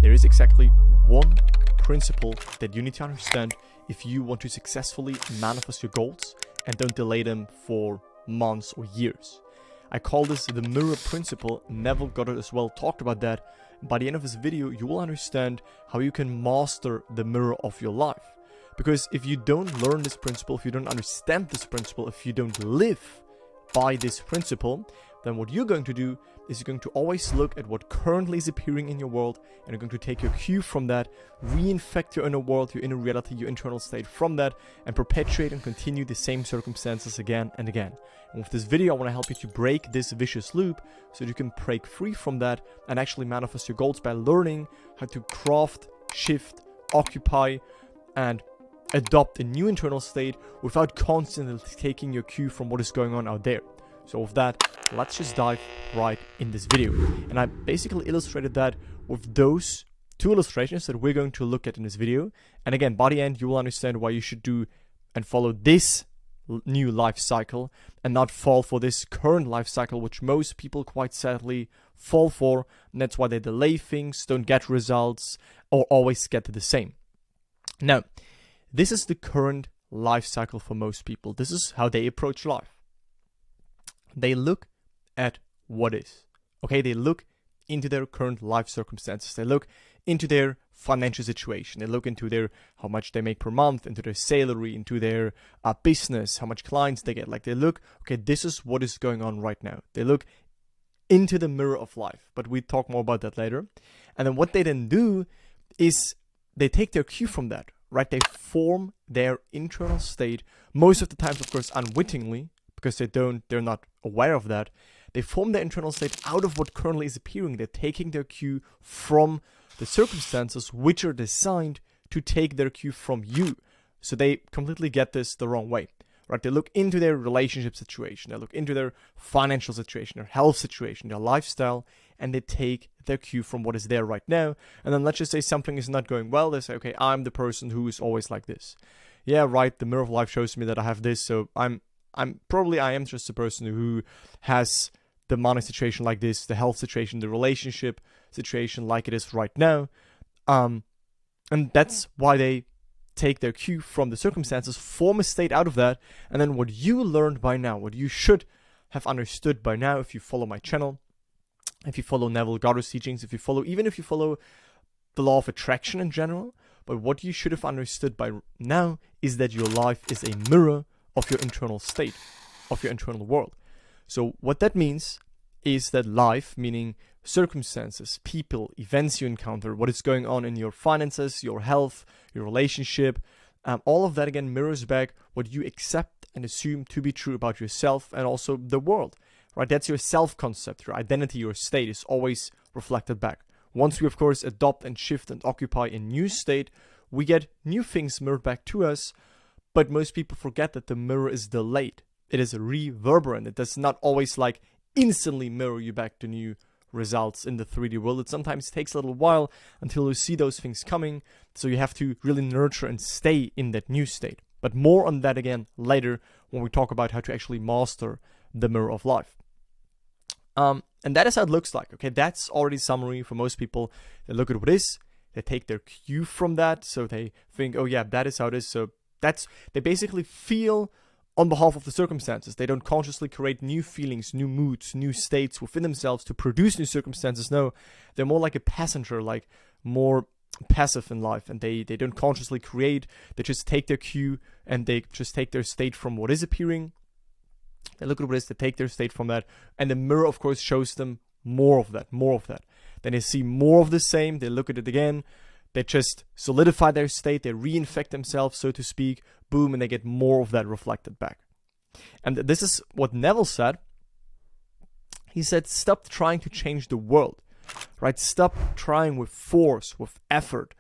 there is exactly one principle that you need to understand if you want to successfully manifest your goals and don't delay them for months or years. I call this the mirror principle. Neville Goddard as well talked about that. By the end of this video, you will understand how you can master the mirror of your life. Because if you don't learn this principle, if you don't understand this principle, if you don't live by this principle, then what you're going to do is you're going to always look at what currently is appearing in your world, and you're going to take your cue from that, reinfect your inner world, your inner reality, your internal state from that, and perpetuate and continue the same circumstances again and again. And with this video, I want to help you to break this vicious loop so that you can break free from that and actually manifest your goals by learning how to craft, shift, occupy, and adopt a new internal state without constantly taking your cue from what is going on out there. So with that, let's just dive right in this video. And I basically illustrated that with those two illustrations that we're going to look at in this video. And again, by the end, you will understand why you should do and follow this new life cycle and not fall for this current life cycle, which most people quite sadly fall for. And that's why they delay things, don't get results, or always get the same. Now, this is the current life cycle for most people. This is how they approach life. They look at what is. Okay, they look into their current life circumstances. They look into their financial situation. They look into their how much they make per month, into their salary, into their business, how much clients they get. Like they look, okay, this is what is going on right now. They look into the mirror of life. But we talk more about that later. And then what they then do is they take their cue from that. Right, they form their internal state, most of the times, of course, unwittingly, because they're not aware of that. They form their internal state out of what currently is appearing. They're taking their cue from the circumstances which are designed to take their cue from you. So they completely get this the wrong way. Right, they look into their relationship situation, they look into their financial situation, their health situation, their lifestyle, and they take their cue from what is there right now. And then let's just say something is not going well. They say, okay, I'm the person who is always like this. Yeah, right, the mirror of life shows me that I have this, so I am just the person who has the money situation like this, the health situation, the relationship situation like it is right now. And that's why they take their cue from the circumstances, form a state out of that, and then what you learned by now, what you should have understood by now if you follow my channel, if you follow Neville Goddard's teachings, even if you follow the law of attraction in general, but what you should have understood by now is that your life is a mirror of your internal state, of your internal world. So what that means is that life, meaning circumstances, people, events you encounter, what is going on in your finances, your health, your relationship, all of that again mirrors back what you accept and assume to be true about yourself and also the world, right? That's your self-concept, your identity, your state is always reflected back. Once we, of course, adopt and shift and occupy a new state, we get new things mirrored back to us, but most people forget that the mirror is delayed. It is reverberant. It does not always like instantly mirror you back to new results in the 3D world. It sometimes takes a little while until you see those things coming, so you have to really nurture and stay in that new state. But more on that again later when we talk about how to actually master the mirror of life. And that is how it looks like. Okay, that's already summary for most people. They look at what is, they take their cue from that, so they think, oh yeah, that is how it is. So they basically feel on behalf of the circumstances. They don't consciously create new feelings, new moods, new states within themselves to produce new circumstances. No, they're more like a passenger, like more passive in life, and they don't consciously create. They just take their cue and they just take their state from what is appearing. They look at what is, they take their state from that, and the mirror, of course, shows them more of that. Then they see more of the same, they look at it again, they just solidify their state, they reinfect themselves, so to speak, boom, and they get more of that reflected back. And this is what Neville said. He said, stop trying to change the world, right? Stop trying with force, with effort,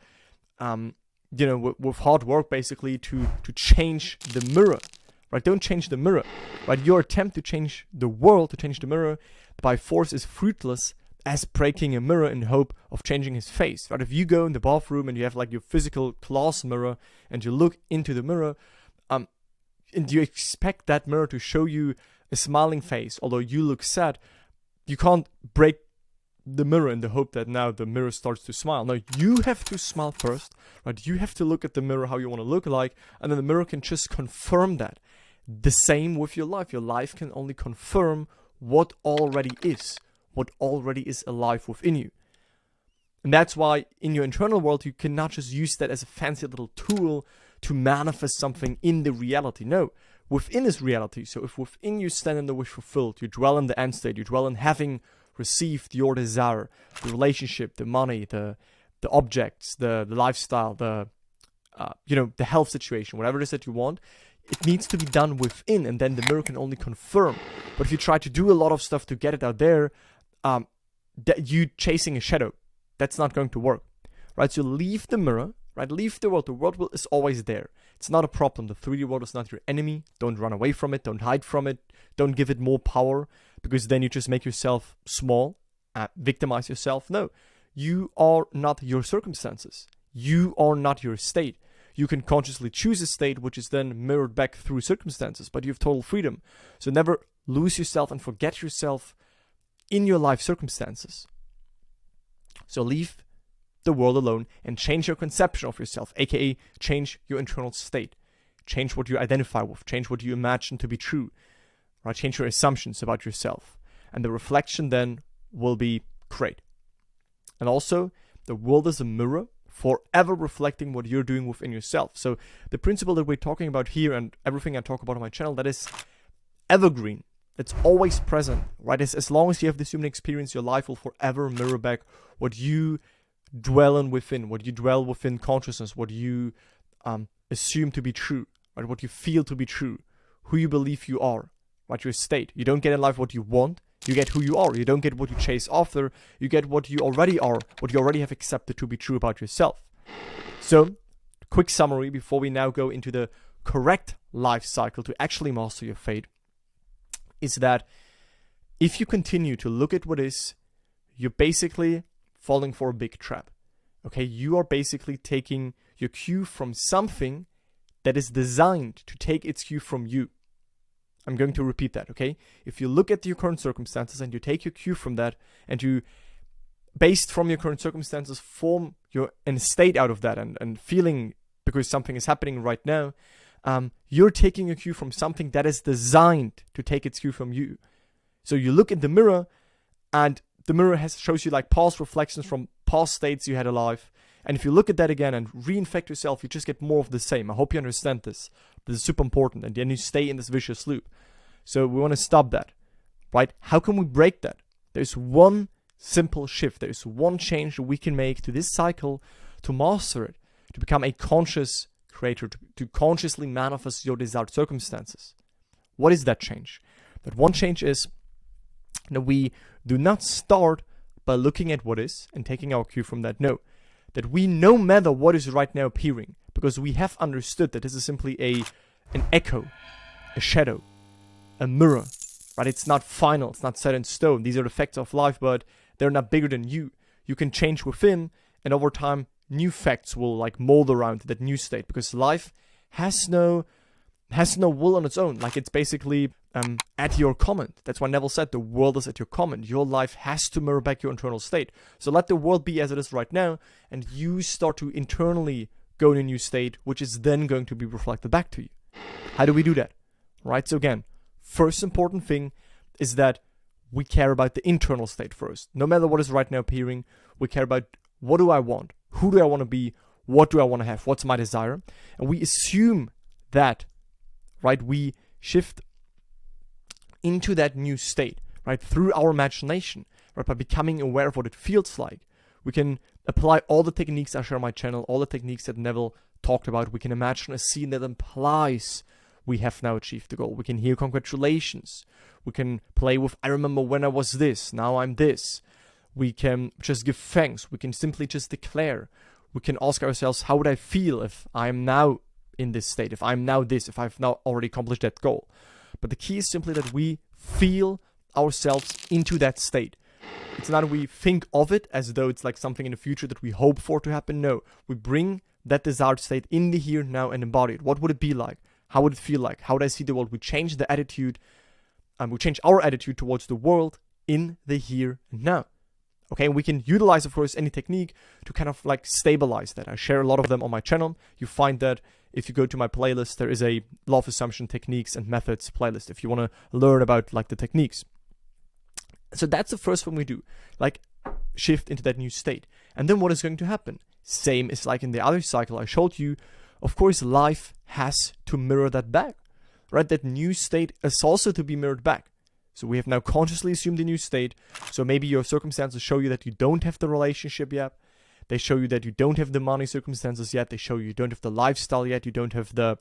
with hard work, basically, to change the mirror, right? Don't change the mirror, right? Your attempt to change the world, to change the mirror by force is fruitless as breaking a mirror in hope of changing his face, right? If you go in the bathroom and you have like your physical glass mirror and you look into the mirror, and you expect that mirror to show you a smiling face, although you look sad, you can't break the mirror in the hope that now the mirror starts to smile. No, you have to smile first, right? You have to look at the mirror how you want to look like, and then the mirror can just confirm that. The same with your life. Your life can only confirm what already is alive within you. And that's why in your internal world, you cannot just use that as a fancy little tool to manifest something in the reality. No, within is reality. So if within you stand in the wish fulfilled, you dwell in the end state, you dwell in having received your desire, the relationship, the money, the objects, the lifestyle, the health situation, whatever it is that you want, it needs to be done within, and then the mirror can only confirm. But if you try to do a lot of stuff to get it out there, that you chasing a shadow, that's not going to work, right? So leave the mirror, right? Leave the world. The world is always there. It's not a problem. The 3D world is not your enemy. Don't run away from it. Don't hide from it. Don't give it more power, because then you just make yourself small, victimize yourself. No, you are not your circumstances. You are not your state. You can consciously choose a state which is then mirrored back through circumstances, but you have total freedom. So never lose yourself and forget yourself in your life circumstances. So leave the world alone and change your conception of yourself, aka change your internal state. Change what you identify with, change what you imagine to be true, right? Change your assumptions about yourself. And the reflection then will be great. And also, the world is a mirror, forever reflecting what you're doing within yourself. So the principle that we're talking about here, and everything I talk about on my channel, that is evergreen. It's always present, right? As long as you have this human experience, your life will forever mirror back what you dwell in within, what you dwell within consciousness, what you assume to be true, right? What you feel to be true, who you believe you are, right? Your state. You don't get in life what you want, you get who you are. You don't get what you chase after, you get what you already are, what you already have accepted to be true about yourself. So, quick summary before we now go into the correct life cycle to actually master your fate, is that if you continue to look at what is, you're basically falling for a big trap. Okay, you are basically taking your cue from something that is designed to take its cue from you. I'm going to repeat that, okay? If you look at your current circumstances and you take your cue from that, and you, based from your current circumstances, form your state out of that and feeling because something is happening right now, you're taking a cue from something that is designed to take its cue from you. So you look in the mirror, and the mirror shows you like past reflections from past states you had alive. And if you look at that again and reinfect yourself, you just get more of the same. I hope you understand this. This is super important. And then you stay in this vicious loop. So we want to stop that, right? How can we break that? There's one simple shift. There's one change that we can make to this cycle to master it, to become a conscious creator, to consciously manifest your desired circumstances. What is that change? That one change is that we do not start by looking at what is and taking our cue from that. No, that we, no matter what is right now appearing, because we have understood that this is simply an echo, a shadow, a mirror, right? It's not final, it's not set in stone. These are the facts of life, but they're not bigger than you. You can change within, and over time, new facts will like mold around that new state, because life has no will on its own. Like, it's basically at your command. That's why Neville said the world is at your command. Your life has to mirror back your internal state. So let the world be as it is right now, and you start to internally go in a new state, which is then going to be reflected back to you. How do we do that? Right? So again, first important thing is that we care about the internal state first. No matter what is right now appearing, we care about what do I want? Who do I want to be? What do I want to have? What's my desire? And we assume that, right, we shift into that new state, right, through our imagination, right, by becoming aware of what it feels like. We can apply all the techniques I share on my channel, all the techniques that Neville talked about. We can imagine a scene that implies we have now achieved the goal. We can hear congratulations. We can play with, I remember when I was this, now I'm this. We can just give thanks. We can simply just declare. We can ask ourselves, how would I feel if I'm now in this state, if I'm now this, if I've now already accomplished that goal? But the key is simply that we feel ourselves into that state. It's not that we think of it as though it's like something in the future that we hope for to happen. No, we bring that desired state in the here, now, and embody it. What would it be like? How would it feel like? How would I see the world? We change the attitude, and we change our attitude towards the world in the here and now. Okay, and we can utilize, of course, any technique to kind of like stabilize that. I share a lot of them on my channel. You find that if you go to my playlist, there is a law of assumption techniques and methods playlist if you want to learn about like the techniques. So that's the first one we do, like shift into that new state. And then what is going to happen? Same as like in the other cycle I showed you. Of course, life has to mirror that back, right? That new state is also to be mirrored back. So we have now consciously assumed a new state. So maybe your circumstances show you that you don't have the relationship yet. They show you that you don't have the money circumstances yet. They show you don't have the lifestyle yet. You don't have the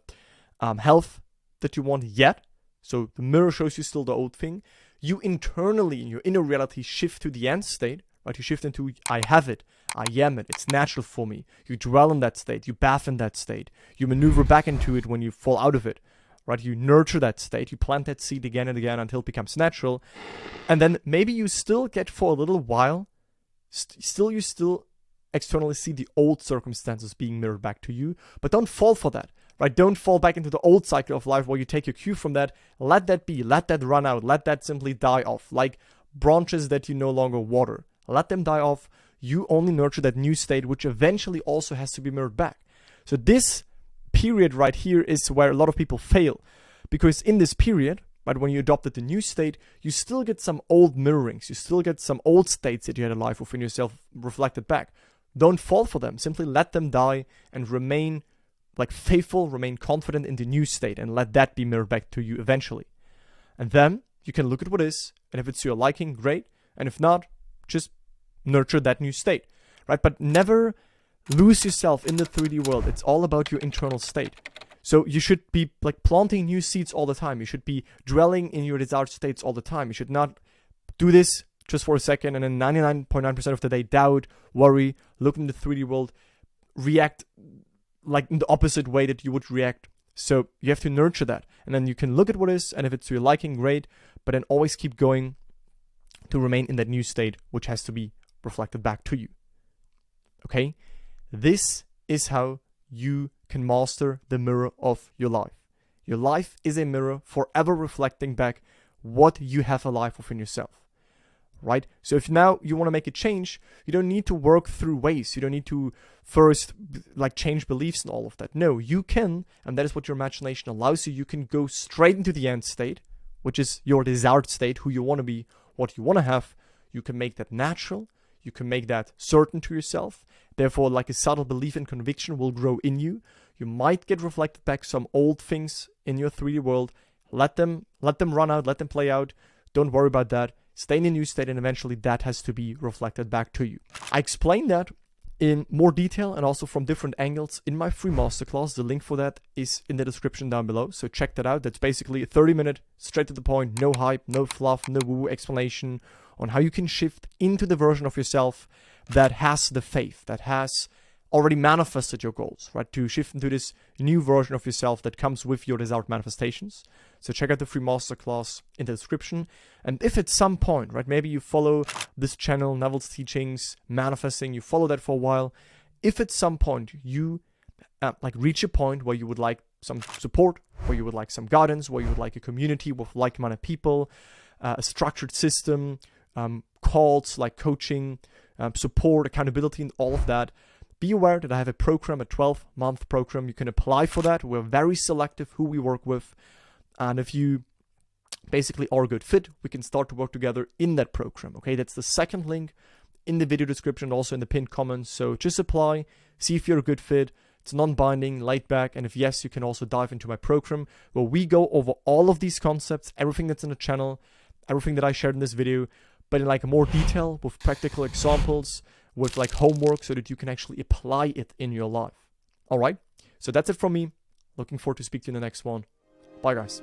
health that you want yet. So the mirror shows you still the old thing. You internally, in your inner reality, shift to the end state, right? You shift into, I have it, I am it, it's natural for me. You dwell in that state, you bath in that state. You maneuver back into it when you fall out of it, right? You nurture that state, you plant that seed again and again until it becomes natural. And then maybe you still get for a little while, you still externally see the old circumstances being mirrored back to you, but don't fall for that. Right? Don't fall back into the old cycle of life where you take your cue from that. Let that be. Let that run out. Let that simply die off. Like branches that you no longer water. Let them die off. You only nurture that new state, which eventually also has to be mirrored back. So this period right here is where a lot of people fail. Because in this period, right, when you adopted the new state, you still get some old mirrorings. You still get some old states that you had in life within yourself reflected back. Don't fall for them. Simply let them die and remain like faithful, remain confident in the new state and let that be mirrored back to you eventually. And then you can look at what is, and if it's to your liking, great. And if not, just nurture that new state, right? But never lose yourself in the 3D world. It's all about your internal state. So you should be like planting new seeds all the time. You should be dwelling in your desired states all the time. You should not do this just for a second and then 99.9% of the day doubt, worry, look in the 3D world, react like in the opposite way that you would react. So you have to nurture that. And then you can look at what is, and if it's to your liking, great. But then always keep going to remain in that new state, which has to be reflected back to you. Okay? This is how you can master the mirror of your life. Your life is a mirror forever reflecting back what you have alive within yourself. Right? So if now you want to make a change, you don't need to work through ways. You don't need to first like change beliefs and all of that. No, you can, and that is what your imagination allows you. You can go straight into the end state, which is your desired state, who you want to be, what you want to have. You can make that natural. You can make that certain to yourself. Therefore, like a subtle belief and conviction will grow in you. You might get reflected back some old things in your 3D world. Let them run out, let them play out. Don't worry about that. Stay in a new state, and eventually that has to be reflected back to you. I explain that in more detail and also from different angles in my free masterclass. The link for that is in the description down below, so check that out. That's basically a 30-minute, straight to the point, no hype, no fluff, no woo explanation on how you can shift into the version of yourself that has the faith, that has already manifested your goals, right? To shift into this new version of yourself that comes with your desired manifestations. So check out the free masterclass in the description. And if at some point, right, maybe you follow this channel, Neville's Teachings, Manifesting, you follow that for a while. If at some point you reach a point where you would like some support, where you would like some guidance, where you would like a community with like-minded people, a structured system, calls like coaching, support, accountability, and all of that, be aware that I have a program, a 12-month program. You can apply for that. We're very selective who we work with. And if you basically are a good fit, we can start to work together in that program. Okay, that's the second link in the video description, also in the pinned comments. So just apply, see if you're a good fit. It's non-binding, laid back. And if yes, you can also dive into my program where we go over all of these concepts, everything that's in the channel, everything that I shared in this video, but in like more detail with practical examples, with like homework so that you can actually apply it in your life. All right, so that's it from me. Looking forward to speak to you in the next one. Bye guys.